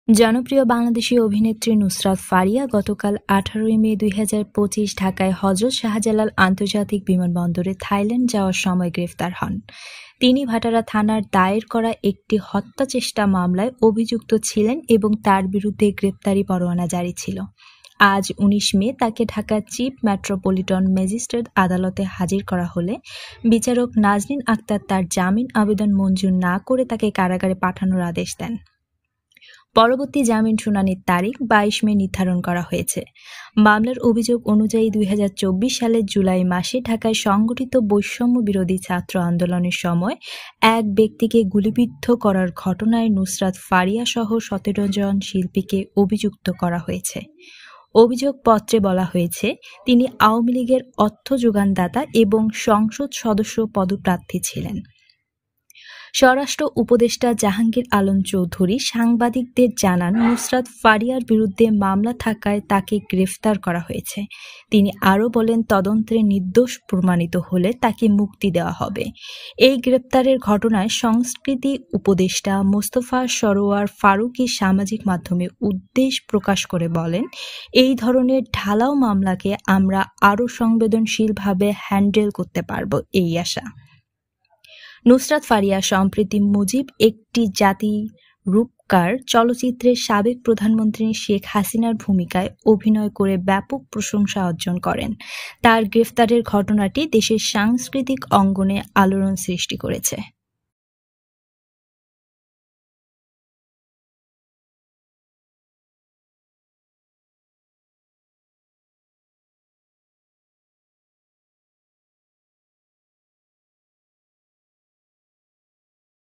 জনপ্রিয় বাংলাদেশী অভিনেত্রী নুসরাত ফারিয়া গতকাল ১৮ মে ২০২৫ ঢাকায় হযরত শাহজালাল আন্তর্জাতিক বিমানবন্দরে থাইল্যান্ড যাওয়ার সময় গ্রেফতার হন। তিনি ভাটারা থানার দায়ের করা একটি হত্যাচেষ্টা মামলায় অভিযুক্ত ছিলেন এবং তার বিরুদ্ধে গ্রেপ্তারি পরোয়ানা জারি ছিল। আজ ১৯ মে তাকে ঢাকা চিফ মেট্রোপলিটন ম্যাজিস্ট্রেট আদালতে হাজির করা হলে বিচারক নাজনীন আক্তার তার জামিন আবেদন মঞ্জুর না করে তাকে কারাগারে পাঠানোর আদেশ দেন। পরবর্তী জামিন শুনানির তারিখ ২২ মে নির্ধারণ করা হয়েছে। মামলার অভিযোগ অনুযায়ী ২০২৪ সালের জুলাই মাসে ঢাকায় সংগঠিত বৈষম্য বিরোধী ছাত্র আন্দোলনের সময় এক ব্যক্তিকে গুলিবিদ্ধ করার ঘটনায় নুসরাত ফারিয়া সহ ১৭ জন শিল্পীকে অভিযুক্ত করা হয়েছে। অভিযোগপত্রে বলা হয়েছে, তিনি আওয়ামী লীগের অর্থ যোগানদাতা এবং সংসদ সদস্য পদপ্রার্থী ছিলেন। স্বরাষ্ট্র উপদেষ্টা জাহাঙ্গীর আলম চৌধুরী সাংবাদিকদের জানান, নুসরাত ফারিয়ার বিরুদ্ধে মামলা থাকায় তাকে গ্রেফতার করা হয়েছে। তিনি আরও বলেন, তদন্তে নির্দোষ প্রমাণিত হলে তাকে মুক্তি দেওয়া হবে। এই গ্রেপ্তারের ঘটনায় সংস্কৃতি উপদেষ্টা মোস্তফা সরোয়ার ফারুকী সামাজিক মাধ্যমে উদ্বেগ প্রকাশ করে বলেন, এই ধরনের ঢালাও মামলাকে আমরা আরও সংবেদনশীলভাবে হ্যান্ডেল করতে পারব এই আশা। নুসরাত ফারিয়া সম্প্রতি মুজিব একটি জাতি রূপকার চলচ্চিত্রে সাবেক প্রধানমন্ত্রী শেখ হাসিনার ভূমিকায় অভিনয় করে ব্যাপক প্রশংসা অর্জন করেন। তার গ্রেফতারের ঘটনাটি দেশের সাংস্কৃতিক অঙ্গনে আলোড়ন সৃষ্টি করেছে।